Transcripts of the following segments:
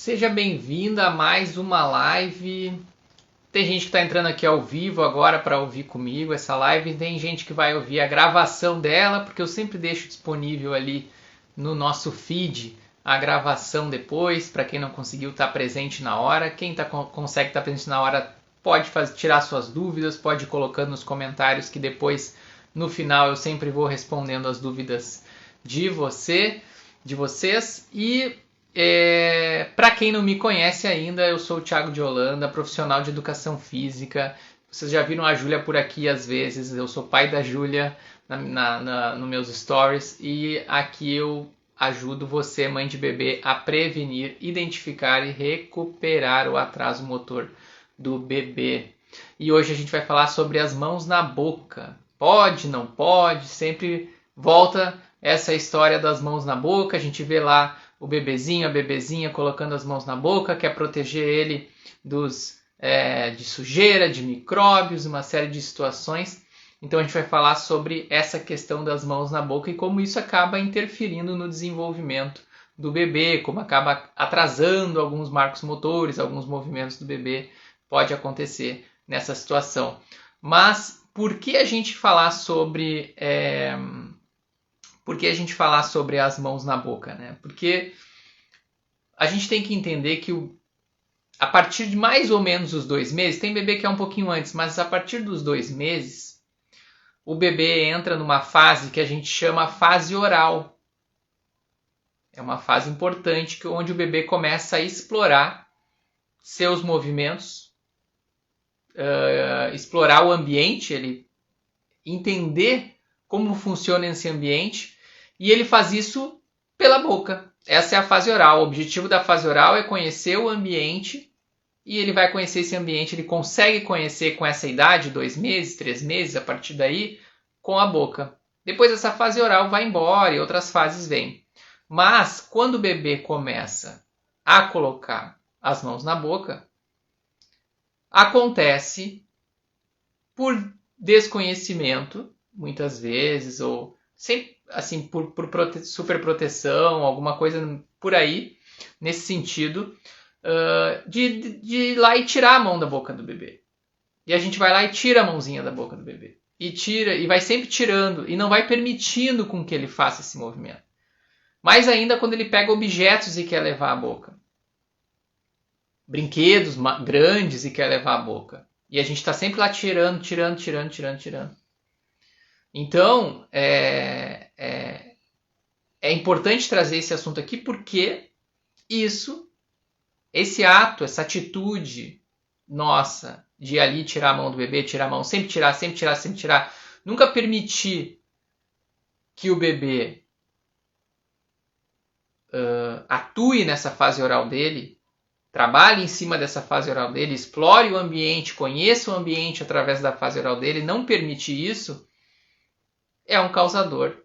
Seja bem-vinda a mais uma live. Tem gente que está entrando aqui ao vivo agora para ouvir comigo essa live. Tem gente que vai ouvir a gravação dela, porque eu sempre deixo disponível ali no nosso feed a gravação depois, para quem não conseguiu estar presente na hora. Quem consegue estar presente na hora pode tirar suas dúvidas, pode ir colocando nos comentários que depois, no final, eu sempre vou respondendo as dúvidas de vocês. E para quem não me conhece ainda, eu sou o Thiago de Holanda, profissional de educação física. Vocês já viram a Júlia por aqui às vezes, eu sou pai da Júlia nos meus stories, e aqui eu ajudo você, mãe de bebê, a prevenir, identificar e recuperar o atraso motor do bebê. E hoje a gente vai falar sobre as mãos na boca. Pode, não pode, sempre volta essa história das mãos na boca. A gente vê lá o bebezinho, a bebezinha colocando as mãos na boca, quer proteger ele de sujeira, de micróbios, uma série de situações. Então a gente vai falar sobre essa questão das mãos na boca e como isso acaba interferindo no desenvolvimento do bebê, como acaba atrasando alguns marcos motores, alguns movimentos do bebê, pode acontecer nessa situação. Mas por que a gente falar sobre as mãos na boca, né? Porque a gente tem que entender que a partir de mais ou menos os 2 meses, tem bebê que é um pouquinho antes, mas a partir dos 2 meses, o bebê entra numa fase que a gente chama fase oral. É uma fase importante onde o bebê começa a explorar seus movimentos, explorar o ambiente, ele entender como funciona esse ambiente, e ele faz isso pela boca. Essa é a fase oral. O objetivo da fase oral é conhecer o ambiente, e ele vai conhecer esse ambiente, ele consegue conhecer com essa idade, 2 meses, 3 meses, a partir daí, com a boca. Depois essa fase oral vai embora e outras fases vêm. Mas quando o bebê começa a colocar as mãos na boca, acontece por desconhecimento, muitas vezes, ou sempre, assim, por superproteção, alguma coisa por aí, nesse sentido, de ir lá e tirar a mão da boca do bebê. E a gente vai lá e tira a mãozinha da boca do bebê. E tira, e vai sempre tirando, e não vai permitindo com que ele faça esse movimento. Mais ainda quando ele pega objetos e quer levar à boca. Brinquedos grandes e quer levar à boca. E a gente está sempre lá tirando. Então, é importante trazer esse assunto aqui porque esse ato, essa atitude nossa de ir ali tirar a mão do bebê, tirar a mão, sempre tirar, nunca permitir que o bebê atue nessa fase oral dele, trabalhe em cima dessa fase oral dele, explore o ambiente, conheça o ambiente através da fase oral dele, não permitir isso, é um causador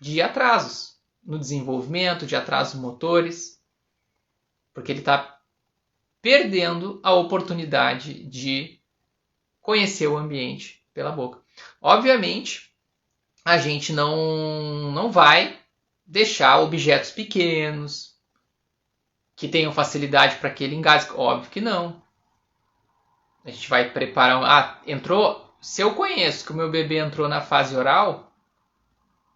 de atrasos no desenvolvimento, de atrasos motores, porque ele está perdendo a oportunidade de conhecer o ambiente pela boca. Obviamente, a gente não vai deixar objetos pequenos que tenham facilidade para que ele engasgue. Óbvio que não. A gente vai preparar... Se eu conheço que o meu bebê entrou na fase oral,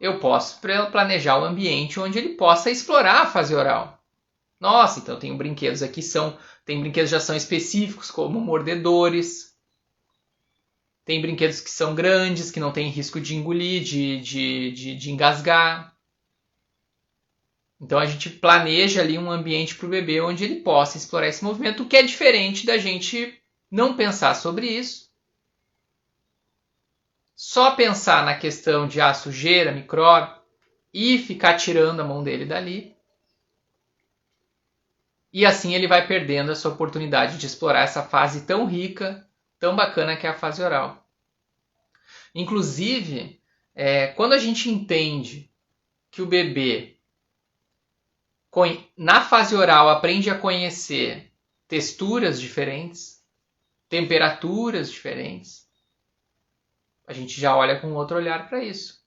eu posso planejar o ambiente onde ele possa explorar a fase oral. Nossa, então tem brinquedos aqui tem brinquedos que já são específicos, como mordedores. Tem brinquedos que são grandes, que não tem risco de engolir, de engasgar. Então a gente planeja ali um ambiente para o bebê onde ele possa explorar esse movimento, o que é diferente da gente não pensar sobre isso. Só pensar na questão de sujeira, micróbio, e ficar tirando a mão dele dali. E assim ele vai perdendo essa oportunidade de explorar essa fase tão rica, tão bacana que é a fase oral. Inclusive, quando a gente entende que o bebê, na fase oral, aprende a conhecer texturas diferentes, temperaturas diferentes, a gente já olha com outro olhar para isso.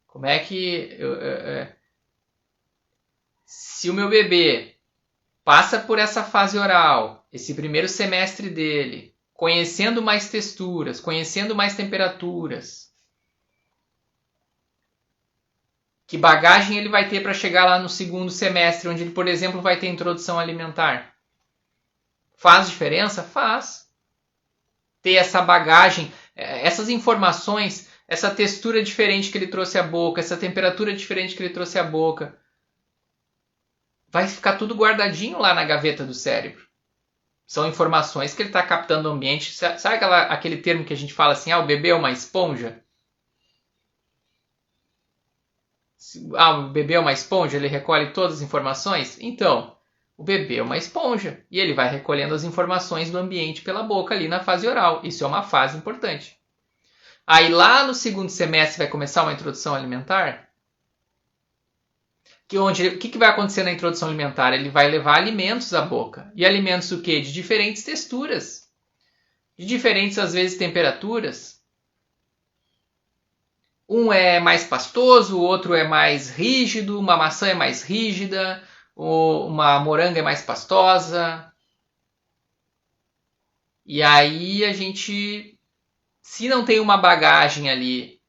Como é que... se o meu bebê passa por essa fase oral, esse primeiro semestre dele, conhecendo mais texturas, conhecendo mais temperaturas, que bagagem ele vai ter para chegar lá no segundo semestre, onde ele, por exemplo, vai ter introdução alimentar? Faz diferença? Faz. Ter essa bagagem, essas informações, essa textura diferente que ele trouxe à boca, essa temperatura diferente que ele trouxe à boca, vai ficar tudo guardadinho lá na gaveta do cérebro. São informações que ele está captando o ambiente. Sabe aquele termo que a gente fala assim, o bebê é uma esponja? O bebê é uma esponja, ele recolhe todas as informações? Então, o bebê é uma esponja e ele vai recolhendo as informações do ambiente pela boca ali na fase oral. Isso é uma fase importante. Aí lá no segundo semestre vai começar uma introdução alimentar. O que vai acontecer na introdução alimentar? Ele vai levar alimentos à boca. E alimentos o quê? De diferentes texturas. De diferentes, às vezes, temperaturas. Um é mais pastoso, o outro é mais rígido, uma maçã é mais rígida, uma moranga é mais pastosa. E aí a gente, se não tem uma bagagem ali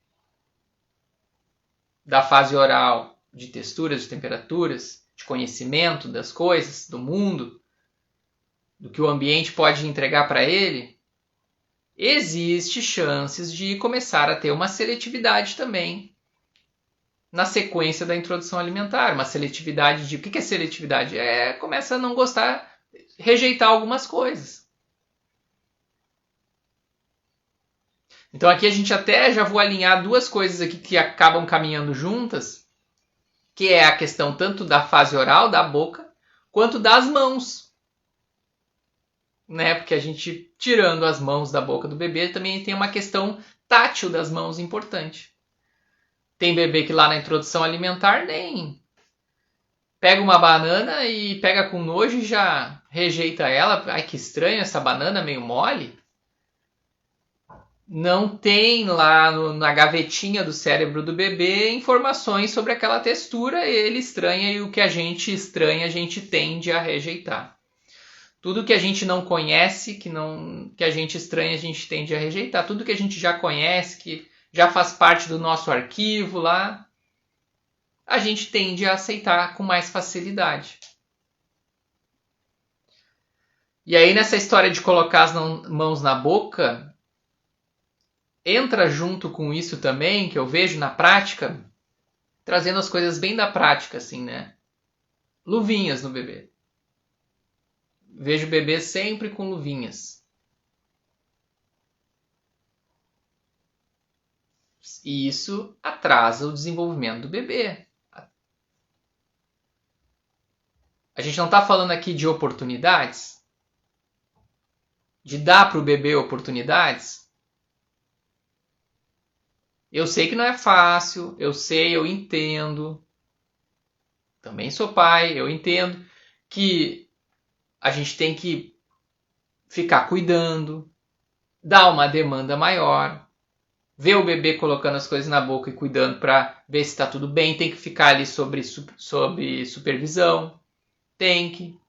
da fase oral, de texturas, de temperaturas, de conhecimento das coisas, do mundo, do que o ambiente pode entregar para ele, existe chances de começar a ter uma seletividade também na sequência da introdução alimentar. Uma seletividade de... O que é seletividade? Começa a não gostar, rejeitar algumas coisas. Então aqui a gente até já vou alinhar duas coisas aqui que acabam caminhando juntas, que é a questão tanto da fase oral, da boca, quanto das mãos. Né? Porque a gente, tirando as mãos da boca do bebê, também tem uma questão tátil das mãos importante. Tem bebê que lá na introdução alimentar nem pega uma banana e pega com nojo e já rejeita ela. Ai, que estranho, essa banana meio mole. Não tem lá na gavetinha do cérebro do bebê informações sobre aquela textura, ele estranha, e o que a gente estranha a gente tende a rejeitar. Tudo que a gente não conhece, que a gente estranha, a gente tende a rejeitar. Tudo que a gente já conhece, que já faz parte do nosso arquivo lá, a gente tende a aceitar com mais facilidade. E aí nessa história de colocar as mãos na boca, entra junto com isso também, que eu vejo na prática, trazendo as coisas bem da prática, assim, né? Luvinhas no bebê. Vejo o bebê sempre com luvinhas. E isso atrasa o desenvolvimento do bebê. A gente não está falando aqui de oportunidades? De dar para o bebê oportunidades? Eu sei que não é fácil, eu entendo. Também sou pai, eu entendo que a gente tem que ficar cuidando, dar uma demanda maior, ver o bebê colocando as coisas na boca e cuidando para ver se está tudo bem, tem que ficar ali sob supervisão, tem que.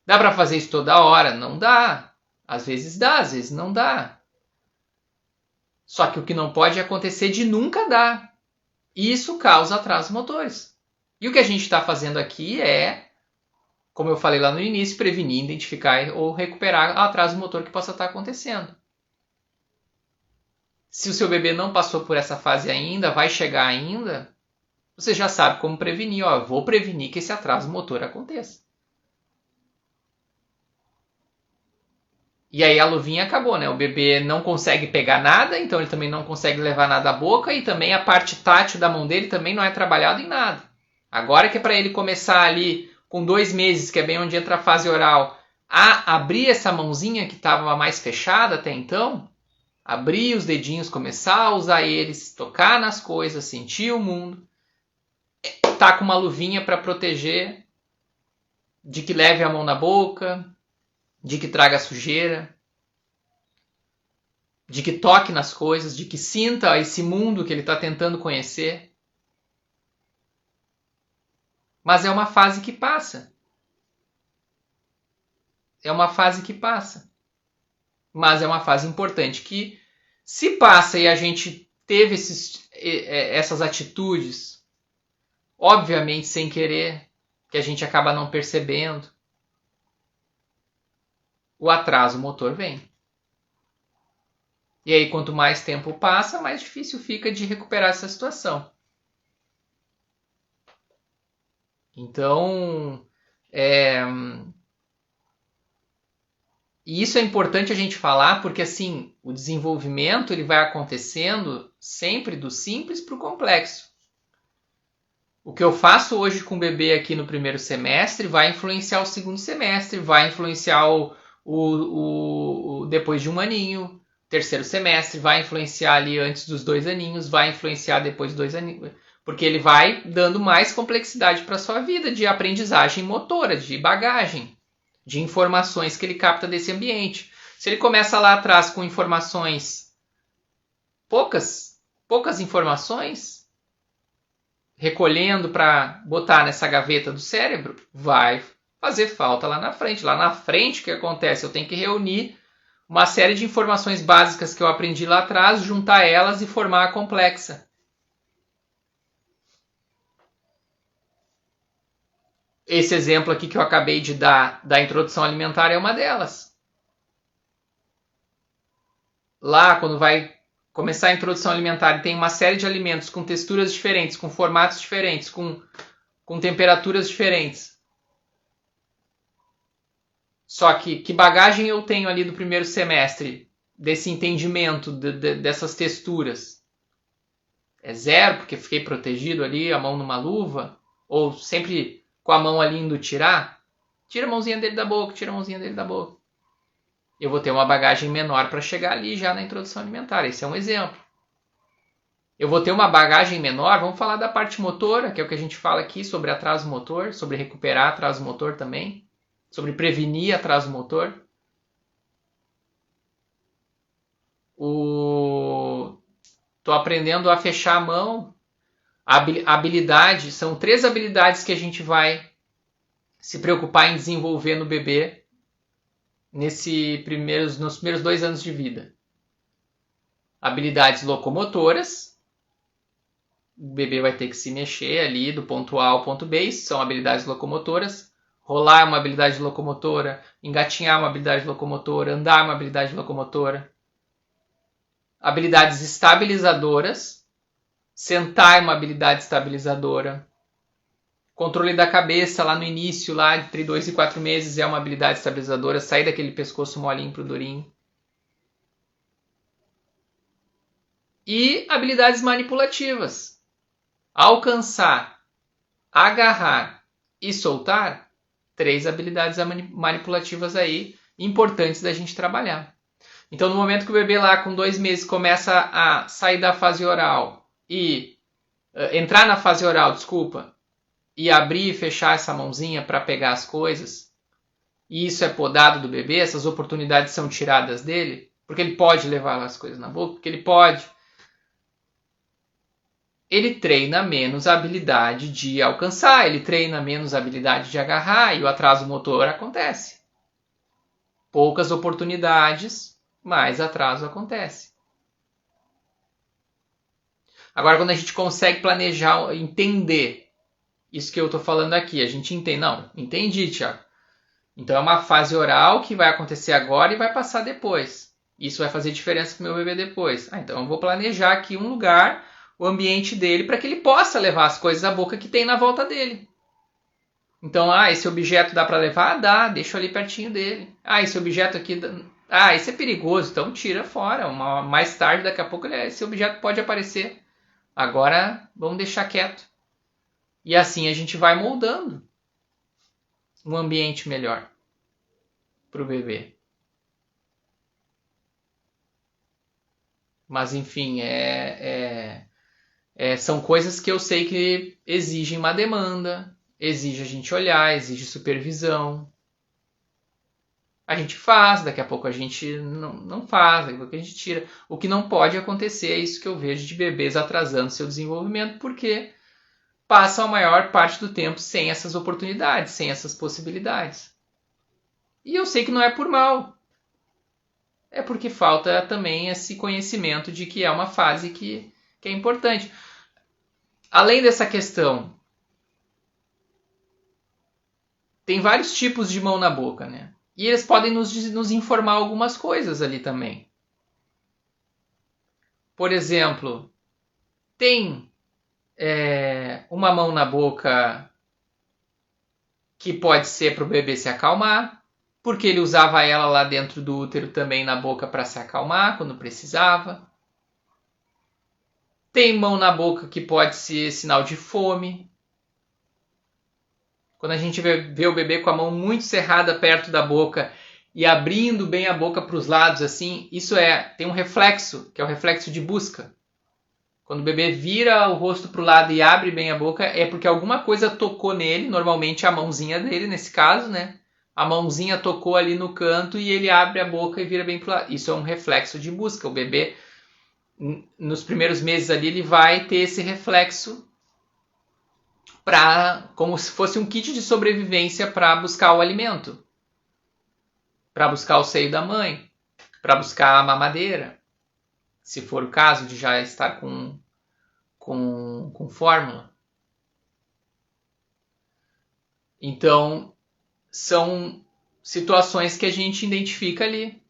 Dá para fazer isso toda hora? Não dá. Às vezes dá, às vezes não dá. Só que o que não pode é acontecer de nunca dar. E isso causa atrasos motores. E o que a gente está fazendo aqui é, como eu falei lá no início, prevenir, identificar ou recuperar o atraso motor que possa estar acontecendo. Se o seu bebê não passou por essa fase ainda, vai chegar ainda, você já sabe como prevenir. Eu vou prevenir que esse atraso motor aconteça. E aí a luvinha acabou, né? O bebê não consegue pegar nada, então ele também não consegue levar nada à boca, e também a parte tátil da mão dele também não é trabalhada em nada. Agora que é para ele começar ali com 2 meses, que é bem onde entra a fase oral, a abrir essa mãozinha que estava mais fechada até então, abrir os dedinhos, começar a usar eles, tocar nas coisas, sentir o mundo, tá com uma luvinha para proteger de que leve a mão na boca, de que traga sujeira, de que toque nas coisas, de que sinta esse mundo que ele está tentando conhecer. Mas é uma fase que passa. É uma fase que passa. Mas é uma fase importante que, se passa e a gente teve essas atitudes, obviamente sem querer, que a gente acaba não percebendo, o atraso motor vem. E aí, quanto mais tempo passa, mais difícil fica de recuperar essa situação. Então, e isso é importante a gente falar, porque assim, o desenvolvimento ele vai acontecendo sempre do simples para o complexo. O que eu faço hoje com o bebê aqui no primeiro semestre vai influenciar o segundo semestre, vai influenciar depois de um aninho, terceiro semestre, vai influenciar ali antes dos 2 aninhos, vai influenciar depois de 2 aninhos, porque ele vai dando mais complexidade para a sua vida de aprendizagem motora, de bagagem, de informações que ele capta desse ambiente. Se ele começa lá atrás com informações, poucas informações, recolhendo para botar nessa gaveta do cérebro, vai fazer falta lá na frente. Lá na frente, o que acontece? Eu tenho que reunir uma série de informações básicas que eu aprendi lá atrás, juntar elas e formar a complexa. Esse exemplo aqui que eu acabei de dar da introdução alimentar é uma delas. Lá, quando vai começar a introdução alimentar e tem uma série de alimentos com texturas diferentes, com formatos diferentes, com temperaturas diferentes. Só que bagagem eu tenho ali do primeiro semestre desse entendimento dessas texturas? É zero, porque fiquei protegido ali, a mão numa luva? Ou sempre com a mão ali indo tirar? Tira a mãozinha dele da boca, tira a mãozinha dele da boca. Eu vou ter uma bagagem menor para chegar ali já na introdução alimentar. Esse é um exemplo. Eu vou ter uma bagagem menor, vamos falar da parte motora, que é o que a gente fala aqui sobre atraso motor, sobre recuperar atraso motor também, sobre prevenir atraso motor. Estou aprendendo a fechar a mão. Habilidade, são 3 habilidades que a gente vai se preocupar em desenvolver no bebê nos primeiros 2 anos de vida. Habilidades locomotoras. O bebê vai ter que se mexer ali do ponto A ao ponto B, isso são habilidades locomotoras. Rolar é uma habilidade locomotora, engatinhar é uma habilidade locomotora, andar é uma habilidade locomotora. Habilidades estabilizadoras. Sentar é uma habilidade estabilizadora. Controle da cabeça lá no início, lá entre 2 e 4 meses, é uma habilidade estabilizadora. Sair daquele pescoço molinho pro durinho. E habilidades manipulativas. Alcançar, agarrar e soltar. 3 habilidades manipulativas aí, importantes da gente trabalhar. Então, no momento que o bebê lá com 2 meses começa a sair da fase oral e entrar na fase oral, e abrir e fechar essa mãozinha para pegar as coisas, e isso é podado do bebê, essas oportunidades são tiradas dele, porque ele pode levar as coisas na boca, porque ele pode. Ele treina menos a habilidade de alcançar, ele treina menos a habilidade de agarrar e o atraso motor acontece. Poucas oportunidades, mais atraso acontece. Agora, quando a gente consegue planejar, entender isso que eu estou falando aqui, a gente entende. Não, entendi, Thiago. Então é uma fase oral que vai acontecer agora e vai passar depois. Isso vai fazer diferença para o meu bebê depois. Então eu vou planejar aqui um lugar, o ambiente dele, para que ele possa levar as coisas à boca que tem na volta dele. Então, esse objeto dá para levar? Dá, deixa ali pertinho dele. Esse objeto aqui... esse é perigoso, então tira fora. Mais tarde, daqui a pouco, esse objeto pode aparecer. Agora, vamos deixar quieto. E assim a gente vai moldando um ambiente melhor para o bebê. Mas, enfim, são coisas que eu sei que exigem uma demanda, exige a gente olhar, exige supervisão. A gente faz, daqui a pouco a gente não faz, daqui a pouco a gente tira. O que não pode acontecer é isso que eu vejo de bebês atrasando seu desenvolvimento, porque passam a maior parte do tempo sem essas oportunidades, sem essas possibilidades. E eu sei que não é por mal. É porque falta também esse conhecimento de que é uma fase que é importante. Além dessa questão, tem vários tipos de mão na boca, né? E eles podem nos informar algumas coisas ali também. Por exemplo, tem uma mão na boca que pode ser para o bebê se acalmar, porque ele usava ela lá dentro do útero também na boca para se acalmar quando precisava. Tem mão na boca que pode ser sinal de fome. Quando a gente vê o bebê com a mão muito cerrada perto da boca e abrindo bem a boca para os lados assim, isso tem um reflexo, que é o reflexo de busca. Quando o bebê vira o rosto para o lado e abre bem a boca, é porque alguma coisa tocou nele, normalmente a mãozinha dele, nesse caso, né? A mãozinha tocou ali no canto e ele abre a boca e vira bem para o lado. Isso é um reflexo de busca. O bebê, nos primeiros meses ali, ele vai ter esse reflexo como se fosse um kit de sobrevivência para buscar o alimento, para buscar o seio da mãe, para buscar a mamadeira, se for o caso de já estar com fórmula. Então, são situações que a gente identifica ali.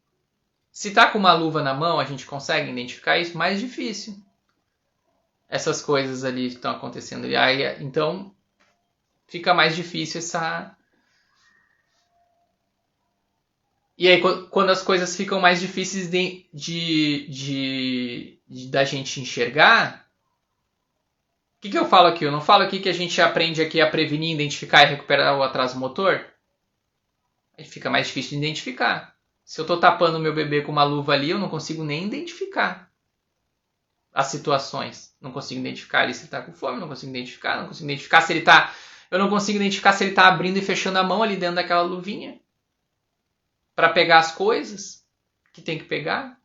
Se está com uma luva na mão, a gente consegue identificar isso? Mais difícil. Essas coisas ali que estão acontecendo ali. Então, fica mais difícil essa... E aí, quando as coisas ficam mais difíceis da gente enxergar, o que eu falo aqui? Eu não falo aqui que a gente aprende aqui a prevenir, identificar e recuperar o atraso motor? Aí fica mais difícil de identificar. Se eu estou tapando o meu bebê com uma luva ali, eu não consigo nem identificar as situações. Não consigo identificar ali se ele está com fome, não consigo identificar se ele está... Eu não consigo identificar se ele está abrindo e fechando a mão ali dentro daquela luvinha para pegar as coisas que tem que pegar.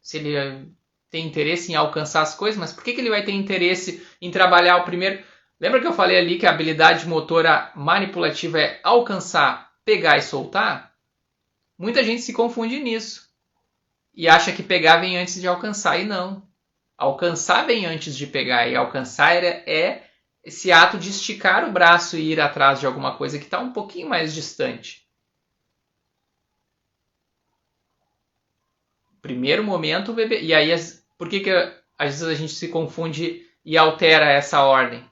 Se ele tem interesse em alcançar as coisas, mas por que ele vai ter interesse em trabalhar o primeiro... Lembra que eu falei ali que a habilidade motora manipulativa é alcançar, pegar e soltar? Muita gente se confunde nisso e acha que pegar vem antes de alcançar, e não. Alcançar vem antes de pegar, e alcançar é esse ato de esticar o braço e ir atrás de alguma coisa que está um pouquinho mais distante. Primeiro momento, o bebê... E aí, por que às vezes a gente se confunde e altera essa ordem?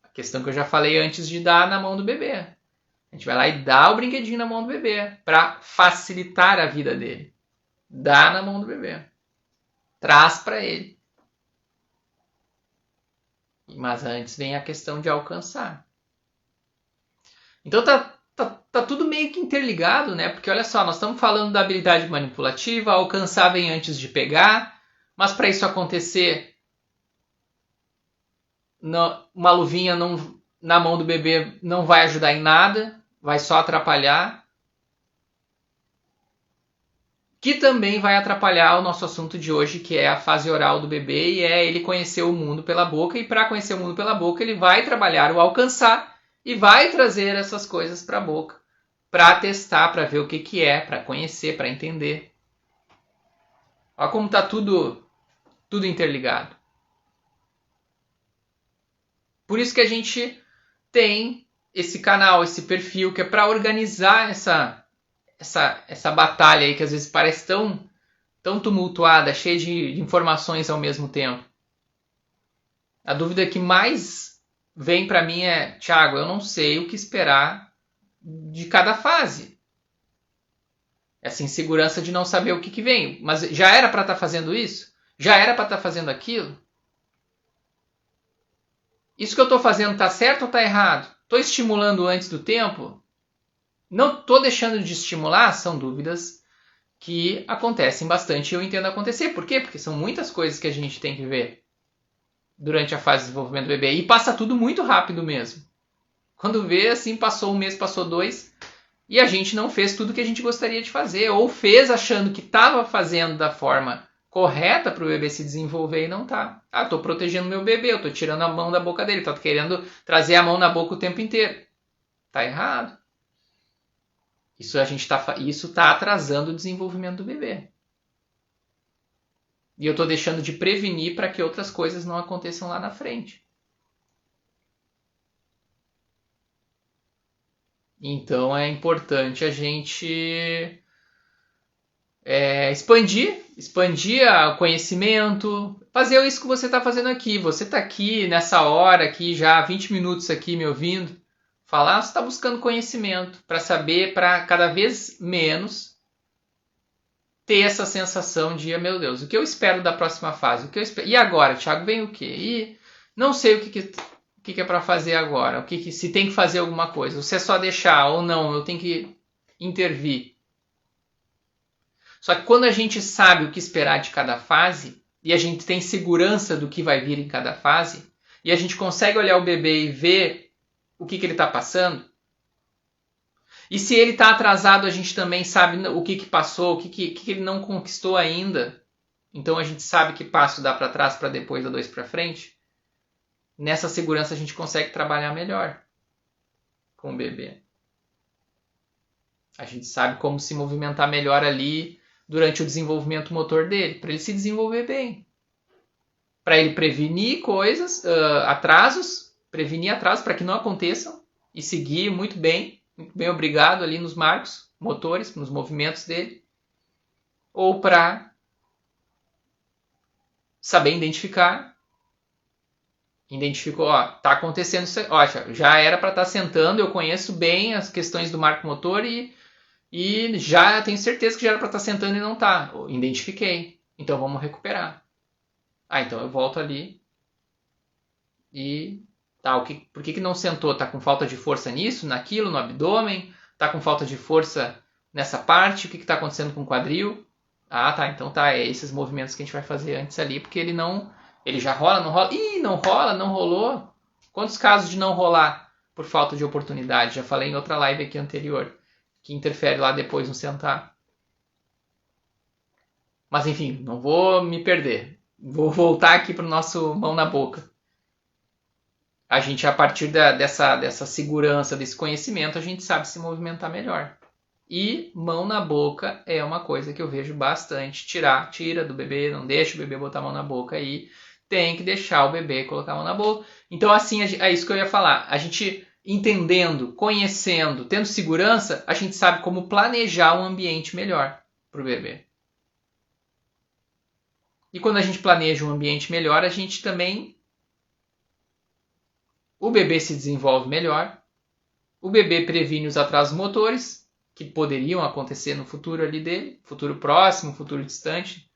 A questão que eu já falei antes de dar na mão do bebê. A gente vai lá e dá o brinquedinho na mão do bebê para facilitar a vida dele. Dá na mão do bebê. Traz para ele. Mas antes vem a questão de alcançar. Então tá tudo meio que interligado, né? Porque olha só, nós estamos falando da habilidade manipulativa, alcançar vem antes de pegar, mas para isso acontecer, uma luvinha na mão do bebê não vai ajudar em nada, vai só atrapalhar. Que também vai atrapalhar o nosso assunto de hoje, que é a fase oral do bebê, e é ele conhecer o mundo pela boca, e para conhecer o mundo pela boca ele vai trabalhar o alcançar e vai trazer essas coisas para a boca, para testar, para ver o que é, para conhecer, para entender. Olha como está tudo interligado. Por isso que a gente tem esse canal, esse perfil, que é para organizar essa batalha aí que às vezes parece tão tumultuada, cheia de informações ao mesmo tempo. A dúvida que mais vem para mim é, Thiago, eu não sei o que esperar de cada fase. Essa insegurança de não saber o que vem. Mas já era para estar fazendo isso? Já era para estar fazendo aquilo? Isso que eu estou fazendo está certo ou está errado? Estou estimulando antes do tempo? Não estou deixando de estimular? São dúvidas que acontecem bastante e eu entendo acontecer. Por quê? Porque são muitas coisas que a gente tem que ver durante a fase de desenvolvimento do bebê. E passa tudo muito rápido mesmo. Quando vê, assim, passou um mês, passou 2, e a gente não fez tudo que a gente gostaria de fazer. Ou fez achando que estava fazendo da forma correta para o bebê se desenvolver e não tá. Ah, estou protegendo meu bebê, eu estou tirando a mão da boca dele, estou querendo trazer a mão na boca o tempo inteiro. Tá errado. Isso tá atrasando o desenvolvimento do bebê. E eu estou deixando de prevenir para que outras coisas não aconteçam lá na frente. Então é importante a gente expandir o conhecimento, fazer isso que você está fazendo aqui. Você está aqui nessa hora, aqui já há 20 minutos aqui me ouvindo falar, você está buscando conhecimento para saber, para cada vez menos ter essa sensação de, meu Deus, o que eu espero da próxima fase? O que eu espero? E agora, Thiago, vem o quê? E não sei o que é para fazer agora, se tem que fazer alguma coisa, ou se é só deixar ou não, eu tenho que intervir. Só que quando a gente sabe o que esperar de cada fase, e a gente tem segurança do que vai vir em cada fase, e a gente consegue olhar o bebê e ver o que ele está passando, e se ele está atrasado, a gente também sabe o que passou, o que ele não conquistou ainda. Então a gente sabe que passo dá para trás, para depois, dá 2 para frente. Nessa segurança a gente consegue trabalhar melhor com o bebê. A gente sabe como se movimentar melhor ali durante o desenvolvimento motor dele, para ele se desenvolver bem. Para ele prevenir atrasos para que não aconteçam e seguir muito bem obrigado ali nos marcos motores, nos movimentos dele. Ou para saber identificou, tá acontecendo isso, já era para estar sentando, eu conheço bem as questões do marco motor e já tenho certeza que já era para estar sentando e não tá. Identifiquei. Então vamos recuperar. Então eu volto ali e tá, por que não sentou? Tá com falta de força nisso, naquilo, no abdômen? Tá com falta de força nessa parte? O que está acontecendo com o quadril? Tá, então tá, é esses movimentos que a gente vai fazer antes ali, porque ele já rola, não rola. Ih, não rola, não rolou. Quantos casos de não rolar por falta de oportunidade? Já falei em outra live aqui anterior, que interfere lá depois no sentar. Mas enfim, não vou me perder. Vou voltar aqui para o nosso mão na boca. A gente, a partir dessa segurança, desse conhecimento, a gente sabe se movimentar melhor. E mão na boca é uma coisa que eu vejo bastante. Tira do bebê, não deixa o bebê botar a mão na boca aí. Tem que deixar o bebê colocar a mão na boca. Então, assim, é isso que eu ia falar. A gente entendendo, conhecendo, tendo segurança, a gente sabe como planejar um ambiente melhor para o bebê. E quando a gente planeja um ambiente melhor, a gente também... O bebê se desenvolve melhor, o bebê previne os atrasos motores que poderiam acontecer no futuro ali dele, futuro próximo, futuro distante,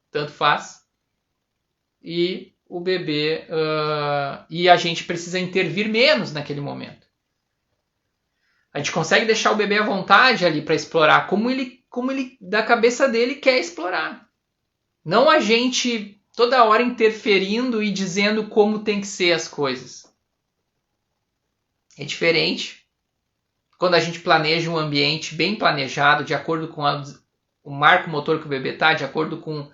tanto faz. E o bebê... e a gente precisa intervir menos naquele momento. A gente consegue deixar o bebê à vontade ali para explorar como ele, da cabeça dele, quer explorar. Não a gente toda hora interferindo e dizendo como tem que ser as coisas. É diferente quando a gente planeja um ambiente bem planejado, de acordo com o marco motor que o bebê está, de acordo com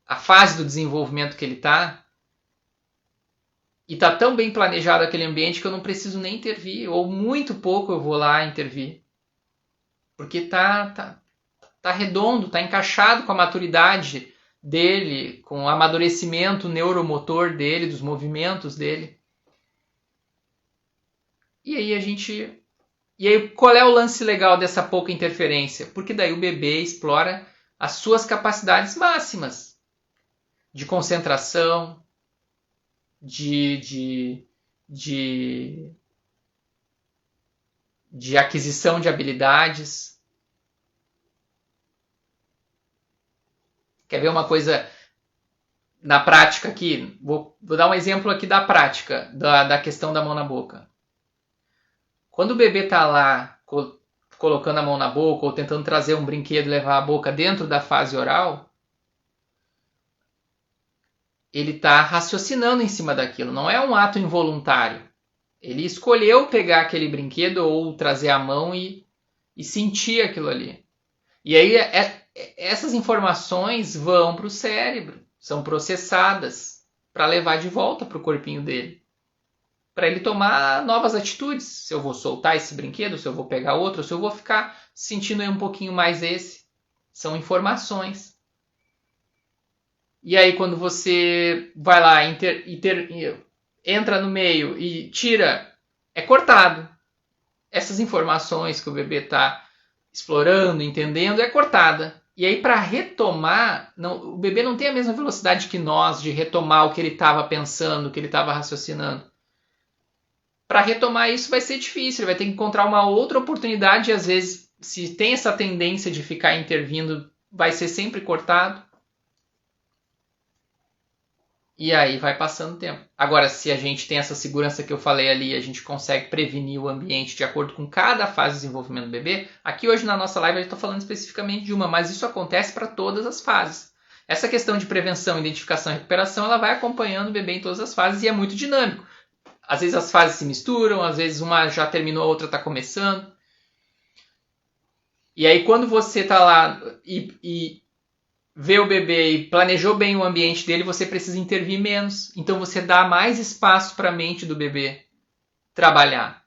a fase do desenvolvimento que ele está. E está tão bem planejado aquele ambiente que eu não preciso nem intervir, ou muito pouco eu vou lá intervir. Porque está redondo, está encaixado com a maturidade dele, com o amadurecimento neuromotor dele, dos movimentos dele. E aí qual é o lance legal dessa pouca interferência? Porque daí o bebê explora as suas capacidades máximas de concentração, de aquisição de habilidades. Quer ver uma coisa na prática aqui? Vou dar um exemplo aqui da prática, da questão da mão na boca. Quando o bebê está lá colocando a mão na boca ou tentando trazer um brinquedo e levar a boca dentro da fase oral, ele está raciocinando em cima daquilo. Não é um ato involuntário. Ele escolheu pegar aquele brinquedo ou trazer a mão e sentir aquilo ali. E aí essas informações vão para o cérebro, são processadas para levar de volta para o corpinho dele, para ele tomar novas atitudes. Se eu vou soltar esse brinquedo, se eu vou pegar outro, se eu vou ficar sentindo um pouquinho mais esse. São informações. E aí quando você vai lá entra no meio e tira, é cortado. Essas informações que o bebê está explorando, entendendo, é cortada. E aí para retomar, o bebê não tem a mesma velocidade que nós de retomar o que ele estava pensando, o que ele estava raciocinando. Para retomar isso vai ser difícil, ele vai ter que encontrar uma outra oportunidade e às vezes, se tem essa tendência de ficar intervindo, vai ser sempre cortado. E aí vai passando o tempo. Agora, se a gente tem essa segurança que eu falei ali, a gente consegue prevenir o ambiente de acordo com cada fase de desenvolvimento do bebê. Aqui hoje na nossa live a gente está falando especificamente de uma, mas isso acontece para todas as fases. Essa questão de prevenção, identificação e recuperação, ela vai acompanhando o bebê em todas as fases e é muito dinâmico. Às vezes as fases se misturam, às vezes uma já terminou, a outra está começando. E aí quando você está lá e vê o bebê e planejou bem o ambiente dele, você precisa intervir menos. Então você dá mais espaço para a mente do bebê trabalhar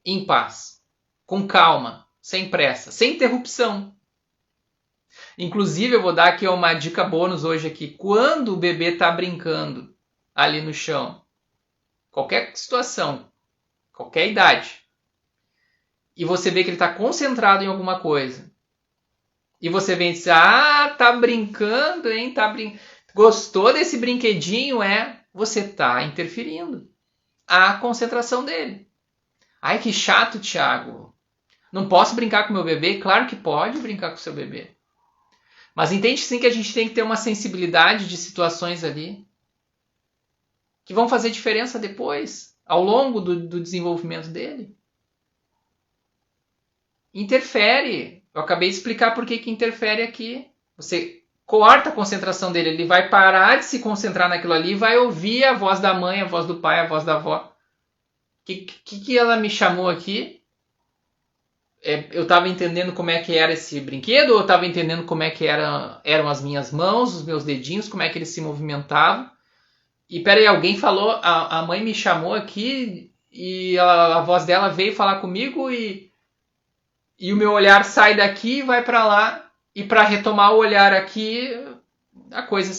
em paz, com calma, sem pressa, sem interrupção. Inclusive eu vou dar aqui uma dica bônus hoje aqui. Quando o bebê está brincando ali no chão, qualquer situação, qualquer idade, e você vê que ele está concentrado em alguma coisa, e você vem e diz, tá brincando, hein? Gostou desse brinquedinho? Você está interferindo a concentração dele. Ai, que chato, Thiago. Não posso brincar com meu bebê? Claro que pode brincar com seu bebê. Mas entende sim que a gente tem que ter uma sensibilidade de situações ali que vão fazer diferença depois, ao longo do desenvolvimento dele. Interfere. Eu acabei de explicar por que interfere aqui. Você corta a concentração dele, ele vai parar de se concentrar naquilo ali e vai ouvir a voz da mãe, a voz do pai, a voz da avó. Que ela me chamou aqui? Eu estava entendendo como é que era esse brinquedo, ou eu estava entendendo como é que eram as minhas mãos, os meus dedinhos, como é que eles se movimentavam. E peraí, alguém falou, a mãe me chamou aqui e a voz dela veio falar comigo e o meu olhar sai daqui e vai para lá. E para retomar o olhar aqui, a coisa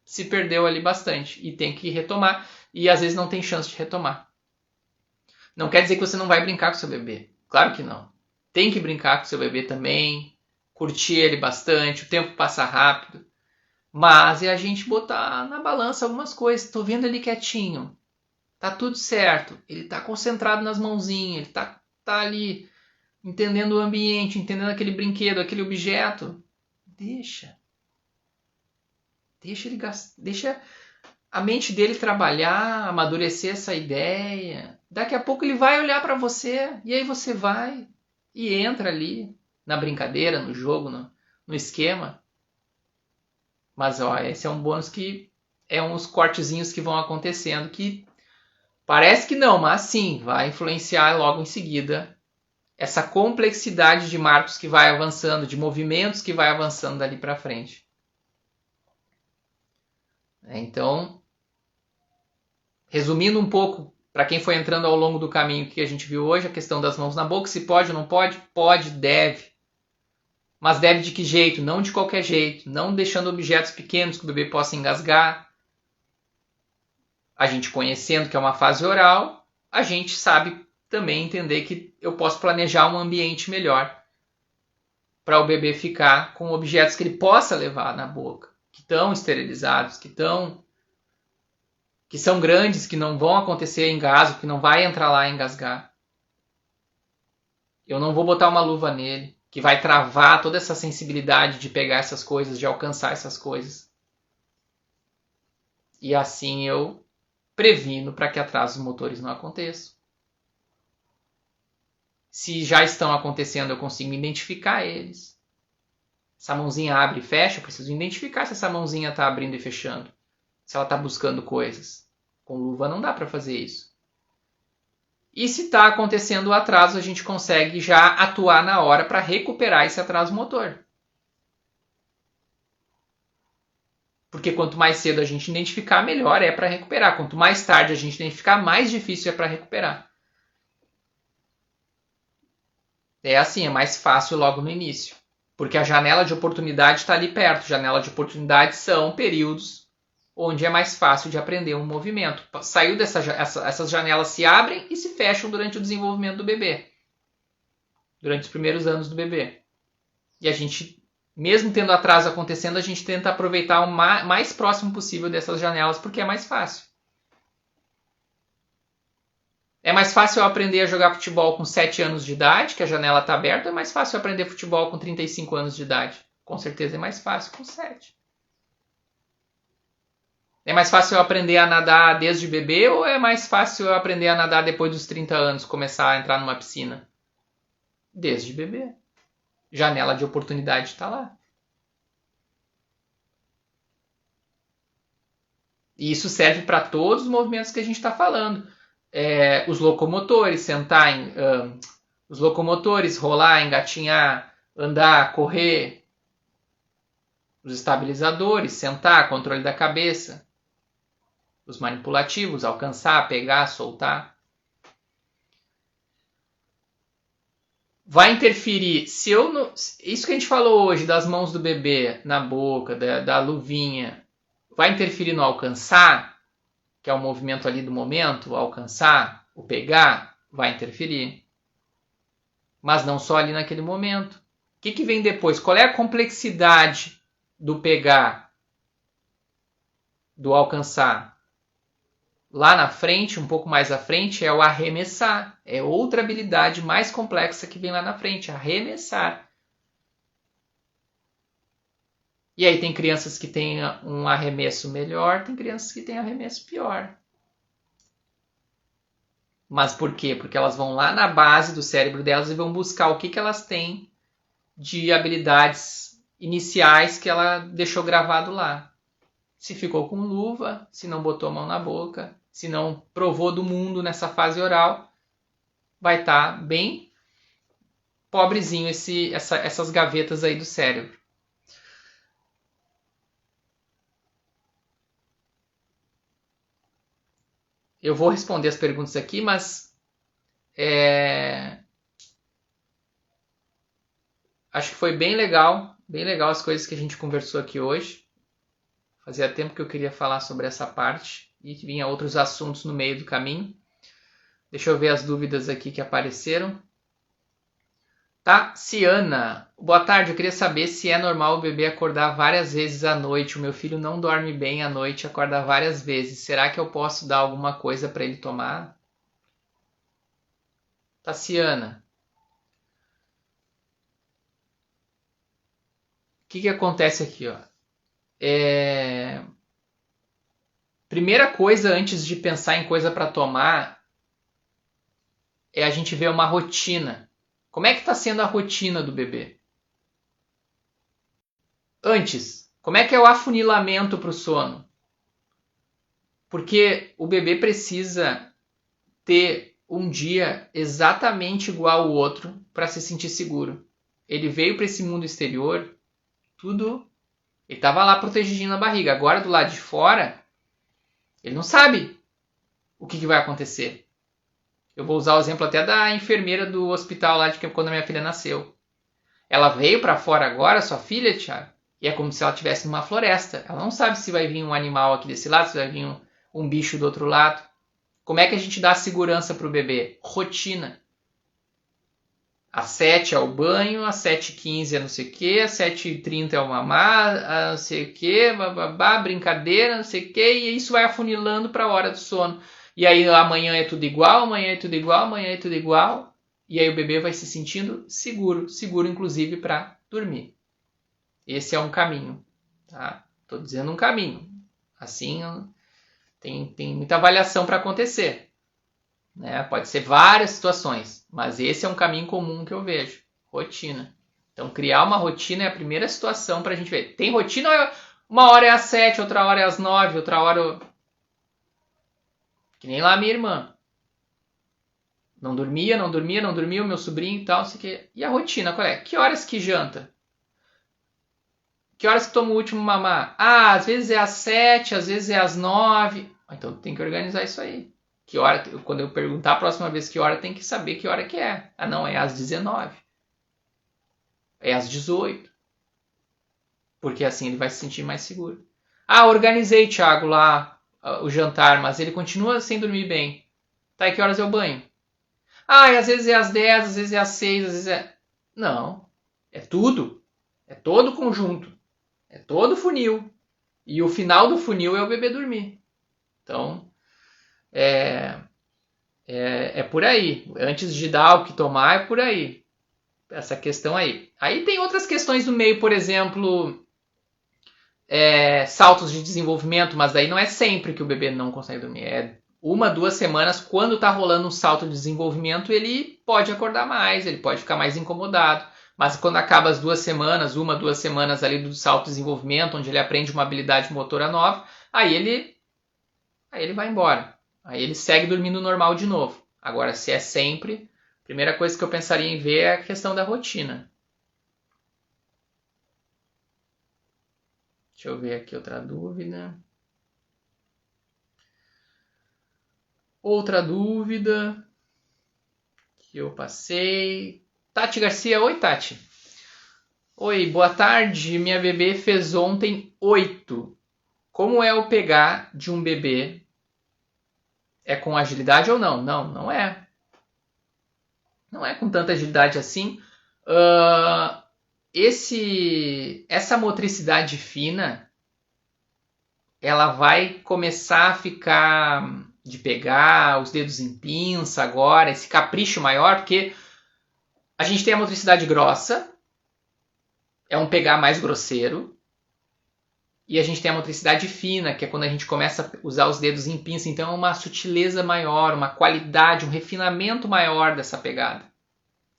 se perdeu ali bastante. E tem que retomar. E às vezes não tem chance de retomar. Não quer dizer que você não vai brincar com seu bebê. Claro que não. Tem que brincar com seu bebê também. Curtir ele bastante. O tempo passa rápido. Mas é a gente botar na balança algumas coisas. Estou vendo ele quietinho. Tá tudo certo. Ele está concentrado nas mãozinhas. Ele tá ali entendendo o ambiente, entendendo aquele brinquedo, aquele objeto. Deixa ele deixa a mente dele trabalhar, amadurecer essa ideia. Daqui a pouco ele vai olhar para você e aí você vai e entra ali na brincadeira, no jogo, no esquema. Mas esse é um bônus que é uns cortezinhos que vão acontecendo que parece que não, mas sim, vai influenciar logo em seguida essa complexidade de marcos que vai avançando, de movimentos que vai avançando dali para frente. Então, resumindo um pouco, para quem foi entrando ao longo do caminho que a gente viu hoje, a questão das mãos na boca, se pode ou não pode? Pode, deve. Mas deve de que jeito? Não de qualquer jeito. Não deixando objetos pequenos que o bebê possa engasgar. A gente conhecendo que é uma fase oral, a gente sabe também entender que eu posso planejar um ambiente melhor para o bebê ficar com objetos que ele possa levar na boca, que estão esterilizados, que são grandes, que não vão acontecer engasgo, que não vai entrar lá e engasgar. Eu não vou botar uma luva nele, que vai travar toda essa sensibilidade de pegar essas coisas, de alcançar essas coisas. E assim eu previno para que atrasos motores não aconteçam. Se já estão acontecendo, eu consigo identificar eles. Essa mãozinha abre e fecha, eu preciso identificar se essa mãozinha está abrindo e fechando. Se ela está buscando coisas. Com luva não dá para fazer isso. E se está acontecendo o atraso, a gente consegue já atuar na hora para recuperar esse atraso motor. Porque quanto mais cedo a gente identificar, melhor é para recuperar. Quanto mais tarde a gente identificar, mais difícil é para recuperar. É assim, é mais fácil logo no início. Porque a janela de oportunidade está ali perto. Janela de oportunidade são períodos onde é mais fácil de aprender um movimento. Saiu essas janelas se abrem e se fecham durante o desenvolvimento do bebê. Durante os primeiros anos do bebê. E a gente, mesmo tendo atraso acontecendo, a gente tenta aproveitar o mais próximo possível dessas janelas, porque é mais fácil. É mais fácil eu aprender a jogar futebol com 7 anos de idade, que a janela está aberta, ou é mais fácil eu aprender futebol com 35 anos de idade? Com certeza é mais fácil com 7. É mais fácil eu aprender a nadar desde bebê ou é mais fácil eu aprender a nadar depois dos 30 anos, começar a entrar numa piscina? Desde bebê. Janela de oportunidade está lá. E isso serve para todos os movimentos que a gente está falando. Os locomotores, sentar os locomotores, rolar, engatinhar, andar, correr. Os estabilizadores, sentar, controle da cabeça. Os manipulativos, alcançar, pegar, soltar. Vai interferir, se eu não, isso que a gente falou hoje das mãos do bebê na boca, da luvinha, vai interferir no alcançar, que é o movimento ali do momento, o alcançar, o pegar, vai interferir. Mas não só ali naquele momento. O que vem depois? Qual é a complexidade do pegar, do alcançar? Lá na frente, um pouco mais à frente, é o arremessar. É outra habilidade mais complexa que vem lá na frente, arremessar. E aí tem crianças que têm um arremesso melhor, tem crianças que têm arremesso pior. Mas por quê? Porque elas vão lá na base do cérebro delas e vão buscar o que elas têm de habilidades iniciais que ela deixou gravado lá. Se ficou com luva, se não botou a mão na boca, se não provou do mundo nessa fase oral, vai estar bem pobrezinho essas gavetas aí do cérebro. Eu vou responder as perguntas aqui, mas acho que foi bem legal as coisas que a gente conversou aqui hoje. Fazia tempo que eu queria falar sobre essa parte e vinha outros assuntos no meio do caminho. Deixa eu ver as dúvidas aqui que apareceram. Tassiana, boa tarde, eu queria saber se é normal o bebê acordar várias vezes à noite. O meu filho não dorme bem à noite, acorda várias vezes. Será que eu posso dar alguma coisa para ele tomar? Tassiana, o que acontece aqui? Primeira coisa antes de pensar em coisa para tomar é a gente ver uma rotina. Como é que está sendo a rotina do bebê? Antes, como é que é o afunilamento para o sono? Porque o bebê precisa ter um dia exatamente igual ao outro para se sentir seguro. Ele veio para esse mundo exterior, tudo, ele estava lá protegidinho na barriga. Agora do lado de fora, ele não sabe o que vai acontecer. Eu vou usar o exemplo até da enfermeira do hospital lá de quando a minha filha nasceu. Ela veio para fora agora, sua filha, Thiago, e é como se ela estivesse numa floresta. Ela não sabe se vai vir um animal aqui desse lado, se vai vir um bicho do outro lado. Como é que a gente dá segurança para o bebê? Rotina. Às 7 é o banho, às 7h15 é não sei o que, às 7h30 é o mamar, não sei o que, brincadeira, não sei o que, e isso vai afunilando para a hora do sono. E aí amanhã é tudo igual, amanhã é tudo igual, amanhã é tudo igual. E aí o bebê vai se sentindo seguro, seguro inclusive para dormir. Esse é um caminho, tá? Tô dizendo um caminho. Assim, tem muita avaliação para acontecer. Né? Pode ser várias situações, mas esse é um caminho comum que eu vejo. Rotina. Então, criar uma rotina é a primeira situação para a gente ver. Tem rotina, uma hora é às 7, outra hora é às 9, outra hora... Que nem lá a minha irmã. Não dormia, o meu sobrinho e tal, sei que. E a rotina qual é? Que horas que janta? Que horas que toma o último mamar? Ah, às vezes é às 7, às vezes é às 9. Então tem que organizar isso aí. Que hora, quando eu perguntar a próxima vez que hora, tem que saber que hora que é. Ah, não, é às 19. É às 18. Porque assim ele vai se sentir mais seguro. Ah, organizei, Thiago, lá o jantar, mas ele continua sem dormir bem. Tá, e que horas é o banho? Ah, e às vezes é às 10, às vezes é às 6, às vezes é... Não, é tudo. É todo o conjunto. É todo o funil. E o final do funil é o bebê dormir. Então, é por aí. Antes de dar o que tomar, é por aí. Essa questão aí. Aí tem outras questões no meio, por exemplo, saltos de desenvolvimento, mas daí não é sempre que o bebê não consegue dormir. É 1, 2 semanas, quando está rolando um salto de desenvolvimento, ele pode acordar mais, ele pode ficar mais incomodado. Mas quando acaba as 2 semanas, 1, 2 semanas ali do salto de desenvolvimento, onde ele aprende uma habilidade motora nova, aí ele vai embora. Aí ele segue dormindo normal de novo. Agora, se é sempre, a primeira coisa que eu pensaria em ver é a questão da rotina. Deixa eu ver aqui outra dúvida. Outra dúvida que eu passei. Tati Garcia. Oi, Tati. Oi, boa tarde. Minha bebê fez ontem 8. Como é o pegar de um bebê? É com agilidade ou não? Não, não é. Não é com tanta agilidade assim. Essa motricidade fina, ela vai começar a ficar de pegar os dedos em pinça agora, esse capricho maior, porque a gente tem a motricidade grossa, é um pegar mais grosseiro, e a gente tem a motricidade fina, que é quando a gente começa a usar os dedos em pinça, então é uma sutileza maior, uma qualidade, um refinamento maior dessa pegada.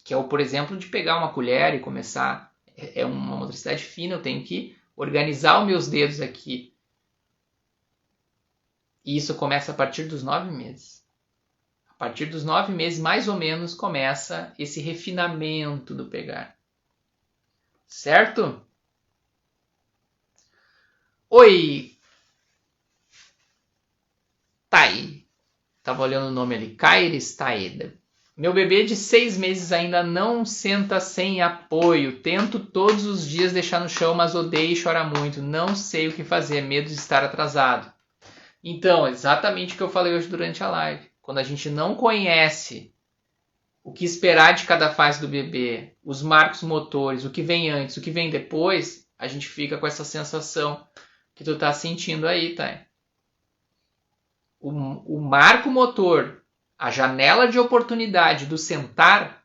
Que é o, por exemplo, de pegar uma colher e começar. É uma motricidade fina, eu tenho que organizar os meus dedos aqui. E isso começa a partir dos 9 meses. A partir dos 9 meses, mais ou menos, começa esse refinamento do pegar. Certo? Oi! Tai. Tava olhando o nome ali. Kairis Taeda. Meu bebê de 6 meses ainda não senta sem apoio. Tento todos os dias deixar no chão, mas odeia e chora muito. Não sei o que fazer, medo de estar atrasado. Então, exatamente o que eu falei hoje durante a live. Quando a gente não conhece o que esperar de cada fase do bebê, os marcos motores, o que vem antes, o que vem depois, a gente fica com essa sensação que tu tá sentindo aí, tá? O marco motor, a janela de oportunidade do sentar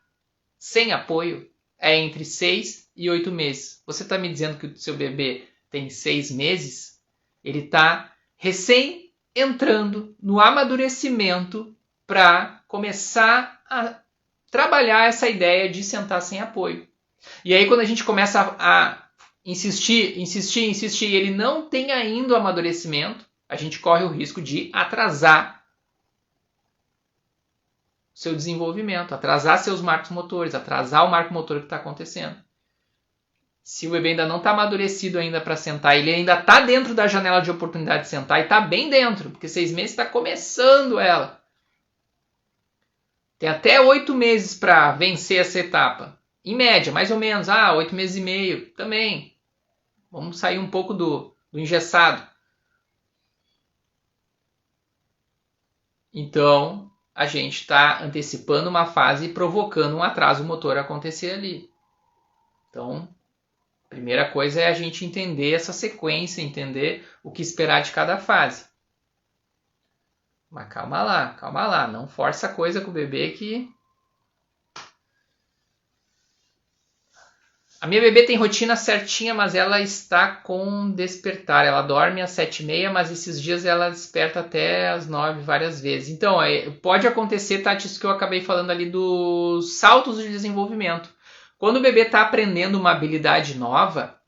sem apoio é entre 6 e 8 meses. Você está me dizendo que o seu bebê tem 6 meses? Ele está recém entrando no amadurecimento para começar a trabalhar essa ideia de sentar sem apoio. E aí quando a gente começa a insistir, e ele não tem ainda o amadurecimento, a gente corre o risco de atrasar seu desenvolvimento, atrasar seus marcos motores, atrasar o marco motor que está acontecendo. Se o bebê ainda não está amadurecido ainda para sentar, ele ainda está dentro da janela de oportunidade de sentar e está bem dentro, porque 6 meses está começando ela. Tem até 8 meses para vencer essa etapa. Em média, mais ou menos. 8 meses e meio também. Vamos sair um pouco do engessado. Então, a gente está antecipando uma fase e provocando um atraso motor acontecer ali. Então, a primeira coisa é a gente entender essa sequência, entender o que esperar de cada fase. Mas calma lá, não força a coisa com o bebê que... A minha bebê tem rotina certinha, mas ela está com despertar. Ela dorme às 7h30, mas esses dias ela desperta até às 9 várias vezes. Então, pode acontecer, Tati, isso que eu acabei falando ali dos saltos de desenvolvimento. Quando o bebê está aprendendo uma habilidade nova,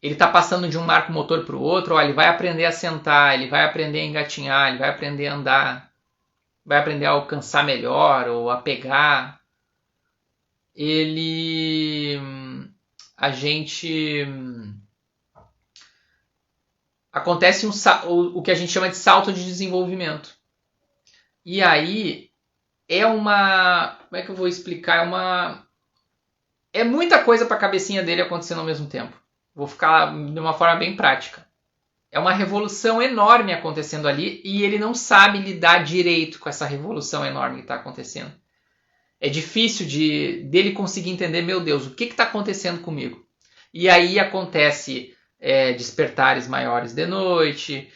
ele está passando de um marco motor para o outro, ele vai aprender a sentar, ele vai aprender a engatinhar, ele vai aprender a andar, vai aprender a alcançar melhor ou a pegar. Ele a gente acontece o que a gente chama de salto de desenvolvimento. E aí como é que eu vou explicar? É muita coisa para a cabecinha dele acontecendo ao mesmo tempo. Vou ficar de uma forma bem prática. É uma revolução enorme acontecendo ali e ele não sabe lidar direito com essa revolução enorme que está acontecendo. É difícil dele conseguir entender, meu Deus, o que está acontecendo comigo? E aí acontece despertares maiores de noite,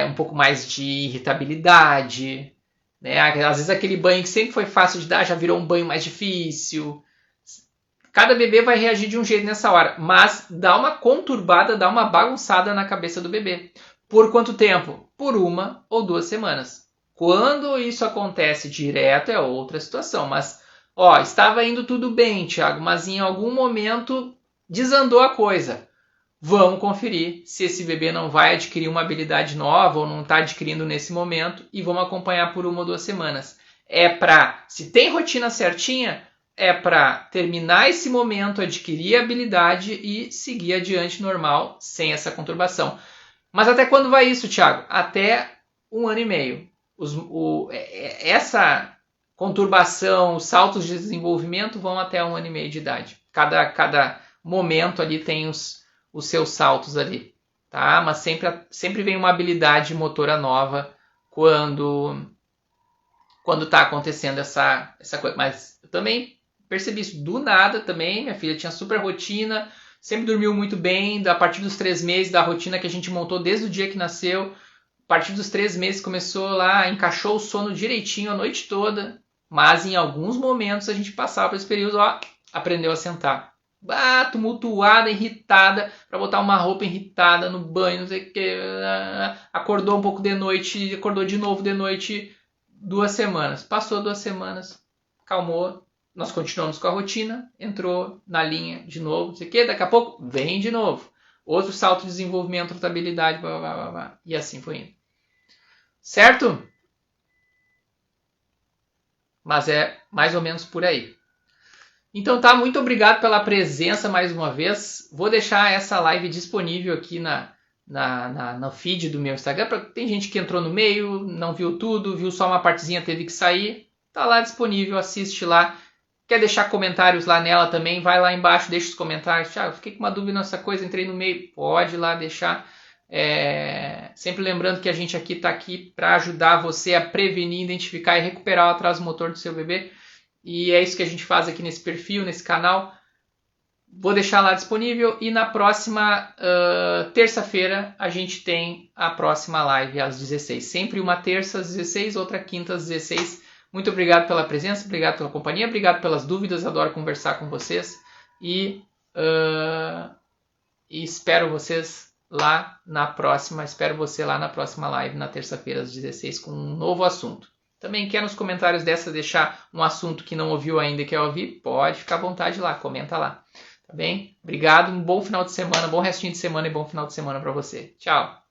um pouco mais de irritabilidade, né? Às vezes aquele banho que sempre foi fácil de dar já virou um banho mais difícil. Cada bebê vai reagir de um jeito nessa hora, mas dá uma conturbada, dá uma bagunçada na cabeça do bebê. Por quanto tempo? Por 1 ou 2 semanas. Quando isso acontece direto é outra situação, mas estava indo tudo bem, Thiago, mas em algum momento desandou a coisa. Vamos conferir se esse bebê não vai adquirir uma habilidade nova ou não está adquirindo nesse momento e vamos acompanhar por 1 ou 2 semanas. Se tem rotina certinha, para terminar esse momento, adquirir a habilidade e seguir adiante normal, sem essa conturbação. Mas até quando vai isso, Thiago? Até 1 ano e meio. Essa conturbação, os saltos de desenvolvimento vão até 1 ano e meio de idade. Cada momento ali tem os seus saltos ali, tá? Mas sempre vem uma habilidade motora nova quando está acontecendo essa coisa. Mas eu também percebi isso do nada também. Minha filha tinha super rotina, sempre dormiu muito bem. A partir dos 3 meses da rotina que a gente montou desde o dia que nasceu, a partir dos 3 meses começou lá, encaixou o sono direitinho a noite toda. Mas em alguns momentos a gente passava por esse período, aprendeu a sentar. Tumultuada, irritada, para botar uma roupa irritada no banho, não sei o que. Acordou um pouco de noite, acordou de novo de noite. 2 semanas. Passou 2 semanas, calmou, nós continuamos com a rotina, entrou na linha de novo, não sei o que, daqui a pouco vem de novo. Outro salto de desenvolvimento, outra habilidade, blá, blá, blá, blá, e assim foi indo. Certo? Mas é mais ou menos por aí. Então tá, muito obrigado pela presença mais uma vez. Vou deixar essa live disponível aqui no feed do meu Instagram. Tem gente que entrou no meio, não viu tudo, viu só uma partezinha, teve que sair. Tá lá disponível, assiste lá. Quer deixar comentários lá nela também? Vai lá embaixo, deixa os comentários. Thiago, fiquei com uma dúvida nessa coisa, entrei no meio. Pode ir lá deixar. Sempre lembrando que a gente está aqui para ajudar você a prevenir, identificar e recuperar o atraso motor do seu bebê. E é isso que a gente faz aqui nesse perfil, nesse canal. Vou deixar lá disponível e na próxima terça-feira a gente tem a próxima live às 16. Sempre uma terça às 16, outra quinta às 16. Muito obrigado pela presença, obrigado pela companhia, obrigado pelas dúvidas, adoro conversar com vocês. E espero vocês lá na próxima, espero você lá na próxima live, na terça-feira às 16, com um novo assunto. Também quer nos comentários dessa deixar um assunto que não ouviu ainda e quer ouvir? Pode ficar à vontade lá, comenta lá. Tá bem? Obrigado, um bom final de semana, bom restinho de semana e bom final de semana para você. Tchau!